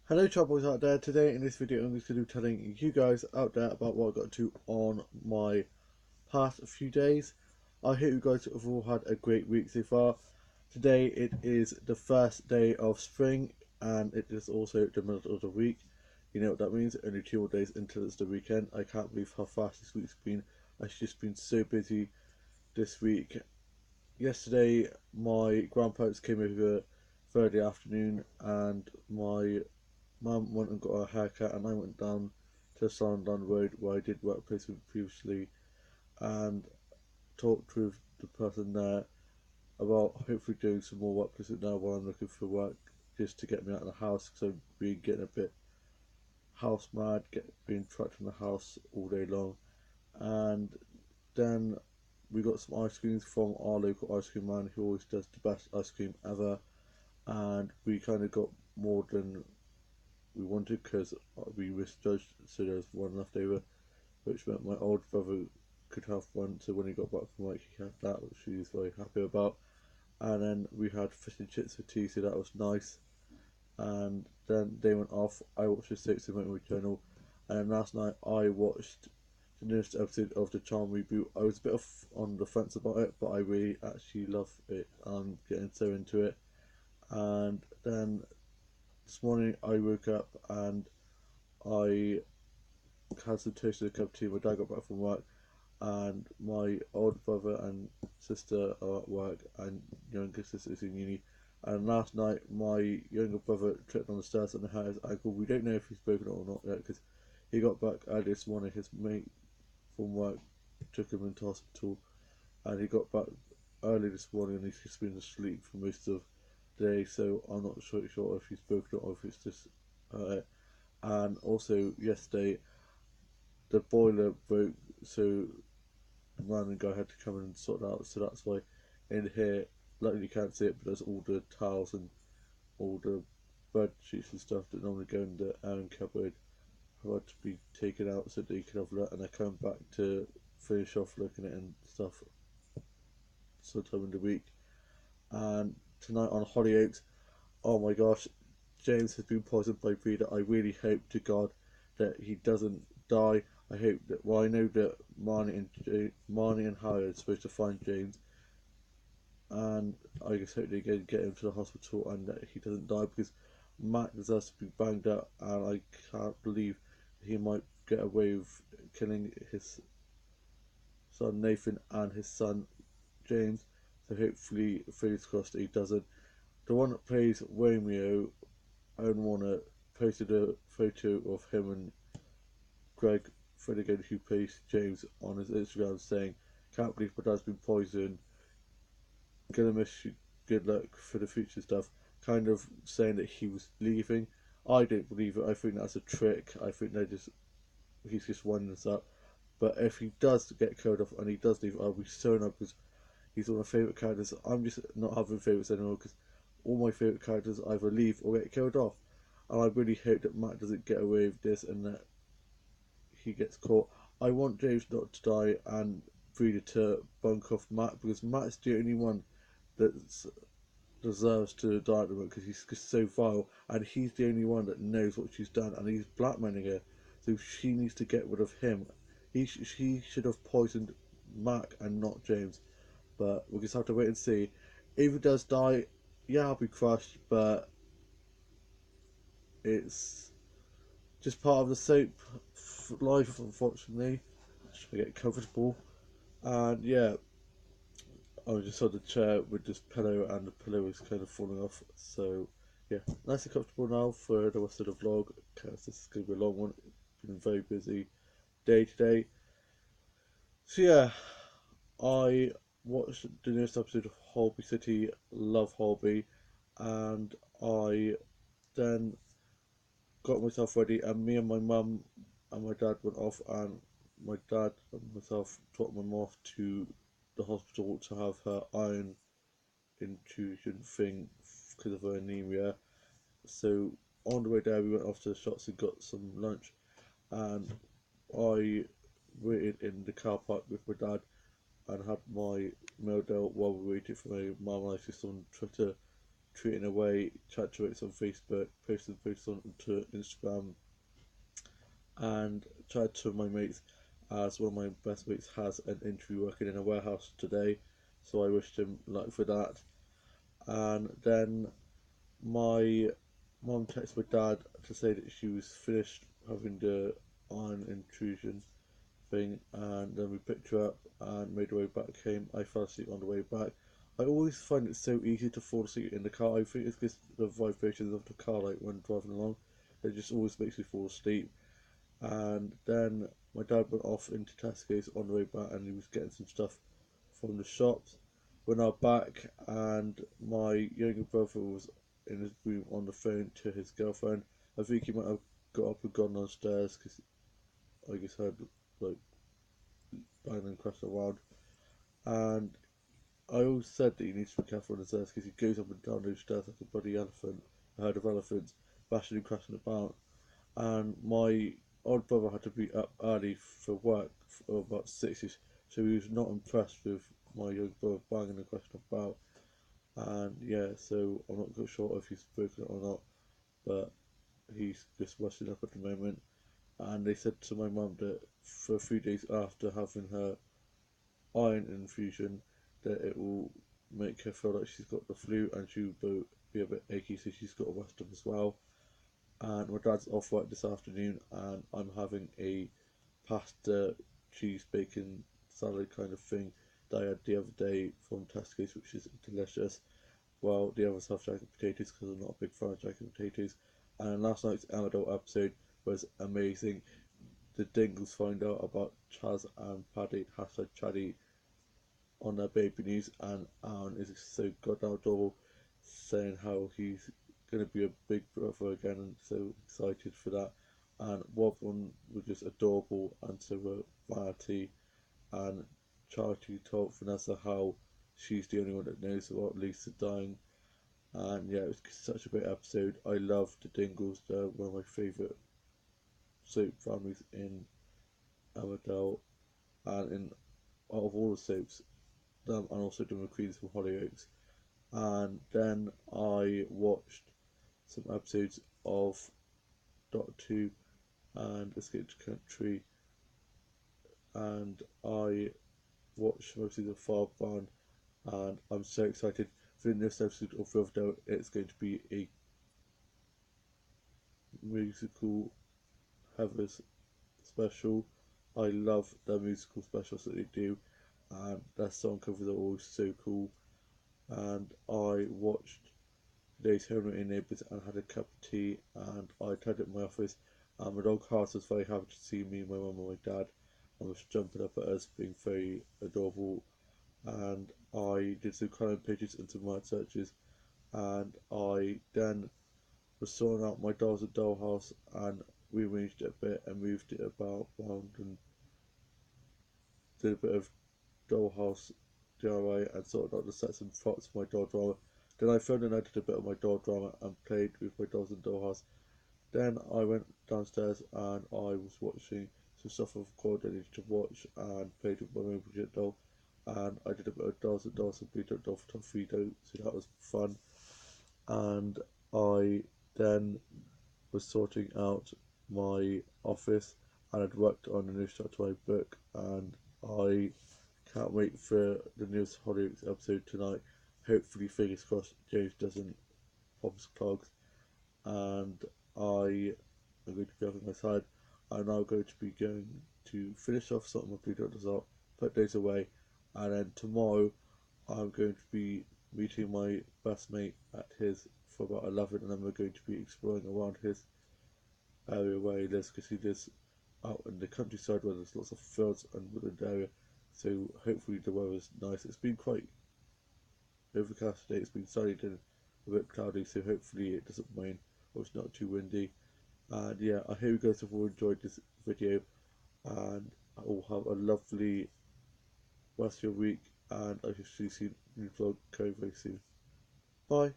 Hello troubles out there. Today in this video I'm going to be telling you guys out there about what I got to on my past few days. I hope you guys have all had a great week so far. Today it is the first day of spring and it is also the middle of the week. You know what that means, only 2 more days until it's the weekend. I can't believe how fast this week's been. I've just been so busy this week. Yesterday my grandparents came over Thursday afternoon and my Mum went and got a haircut, and I went down to the salon down the road where I did work placement previously and talked with the person there about hopefully doing some more work placement now while I'm looking for work just to get me out of the house because I've been getting a bit house mad, being trapped in the house all day long. And then we got some ice creams from our local ice cream man who always does the best ice cream ever, and we kind of got more than we wanted because we misjudged, so there was one left over, which meant my old brother could have one. So when he got back from work, he had that, which he was very happy about. And then we had fish and chips for tea, so that was nice. And then they went off. I watched the 6 and went channel, and then last night I watched the newest episode of the Charm reboot. I was a bit on the fence about it, but I really actually love it. I'm getting so into it. And then this morning I woke up and I had some toast and a cup of tea. My dad got back from work, and my old brother and sister are at work, and younger sister is in uni. And last night, my younger brother tripped on the stairs and hurt his ankle. We don't know if he's broken it or not yet because he got back early this morning. His mate from work took him into hospital, and he got back early this morning, and he's just been asleep for most of the day. So I'm not sure if he's broken it or if it's just hurt. And also yesterday the boiler broke, so the man and guy had to come in and sort it out. So that's why in here, luckily you can't see it, but there's all the towels and all the bed sheets and stuff that normally go in the iron cupboard have had to be taken out so that you can have that. And I come back to finish off looking at it and stuff sometime in the week. And tonight on Hollyoaks, oh my gosh, James has been poisoned by Breeder. I really hope to God that he doesn't die. I hope that, well, I know that Marnie and Harry are supposed to find James, and I just hope they get him to the hospital and that he doesn't die because Matt deserves to be banged up, and I can't believe he might get away with killing his son Nathan and his son James. So hopefully, fingers crossed, that he doesn't. The one that plays Romeo, Owen Warner, posted a photo of him and Greg Finnegan, who plays James, on his Instagram saying, "Can't believe my dad's been poisoned. Gonna miss you. Good luck for the future stuff." Kind of saying that he was leaving. I don't believe it. I think that's a trick. I think he's just winding us up. But if he does get killed off and he does leave, I'll be so annoyed because he's one of my favourite characters. I'm just not having favourites anymore because all my favourite characters either leave or get killed off. And I really hope that Matt doesn't get away with this and that he gets caught. I want James not to die and Breeder to bunk off Matt because Matt's the only one that deserves to die at the moment because he's just so vile, and he's the only one that knows what she's done, and he's blackmailing her. So she needs to get rid of him. She should have poisoned Mac and not James. But we'll just have to wait and see. If he does die, yeah, I'll be crushed, but it's just part of the soap life, unfortunately. Just to get comfortable. And yeah, I was just on the chair with this pillow, and the pillow is kind of falling off. So yeah, nice and comfortable now for the rest of the vlog, because this is going to be a long one. It's been a very busy day today. So yeah, I watched the newest episode of Holby City, love Holby, and I then got myself ready, and me and my mum and my dad went off, and my dad and myself took my mum off to the hospital to have her iron infusion thing because of her anemia. So on the way there, we went off to the shops and got some lunch, and I waited in the car park with my dad and had my meal deal while we waited for my mum and I just on Twitter tweeting away, chat to it on Facebook, posting posts onto Instagram, and chatted to my mates, as one of my best mates has an interview working in a warehouse today, so I wished him luck for that. And then my mum texted my dad to say that she was finished having the iron intrusion thing, and then we picked her up and made our way back home. I fell asleep on the way back. I always find it so easy to fall asleep in the car. I think it's because the vibrations of the car, like when driving along, it just always makes me fall asleep. And then my dad went off into Tesco's on the way back, and he was getting some stuff from the shops. We're now back, and my younger brother was in his room on the phone to his girlfriend. I think he might have got up and gone downstairs because I just heard like banging and crashing around. And I always said that he needs to be careful on the stairs because he goes up and down those stairs like a bloody elephant, a herd of elephants, bashing and crashing about. And my old brother had to be up early for work for about 6ish, so he was not impressed with my young brother banging and crashing about. And yeah, so I'm not quite sure if he's broken it or not, but he's just rushing up at the moment. And they said to my mum that for a few days after having her iron infusion, that it will make her feel like she's got the flu and she'll be a bit achy, so she's got to rest up as well. And my dad's off work this afternoon, and I'm having a pasta, cheese, bacon salad kind of thing that I had the other day from Tesco's, which is delicious. Well, the others have jacket potatoes because I'm not a big fan of jacket potatoes. And last night's Amador episode was amazing. The Dingles find out about Chaz and Paddy, hashtag Chaddy, on their baby news, and Aaron is so goddamn adorable, saying how he's going to be a big brother again, and so excited for that. And Wobbon was just adorable, and so were Vanity, and Charity told Vanessa how she's the only one that knows about Lisa dying. And yeah, it was such a great episode. I love the Dingles, they're one of my favourite soap families in Emmerdale, and in out of all the soaps, them and also the McQueens from Hollyoaks. And then I watched some episodes of Doctor Who and Escape to Country, and I watched some episodes of Farban, and I'm so excited for the next episode of Riverdale. It's going to be a musical Heathers special. I love their musical specials that they do, and their song covers are always so cool. And I watched today's Home and Neighbours and had a cup of tea, and I tied up my office, and my dog Heart was very happy to see me, my mum and my dad, and was jumping up at us, being very adorable. And I did some colour pages and some word searches, and I then was sorting out my dolls and dollhouse, and rearranged it a bit and moved it about around and did a bit of dollhouse DIY and sorted out the sets and props for my doll drama. Then I filmed and edited a bit of my doll drama and played with my dolls and dollhouse. Then I went downstairs and I was watching some stuff I've recorded I needed to watch, and played with my own Bridget doll. And I did a bit of dolls and dolls and Bridget doll for Top 3 so that was fun. And I then was sorting out my office, and I'd worked on a new start to my book, and I can't wait for the newest Hollyoaks episode tonight. Hopefully, fingers crossed, James doesn't pop his clogs, and I am going to be off my side. I'm now going to be going to finish off sorting my Blue Doctors out, put days away, and then tomorrow I'm going to be meeting my best mate at his for about 11, and then we're going to be exploring around his area where he lives, because he lives out in the countryside where there's lots of fields and woodland area. So hopefully the weather's nice. It's been quite overcast today. It's been sunny and a bit cloudy, so hopefully it doesn't rain or it's not too windy. And yeah, I hope you guys have all enjoyed this video, and I will have a lovely rest of your week, and I shall see you in the vlog very soon. Bye.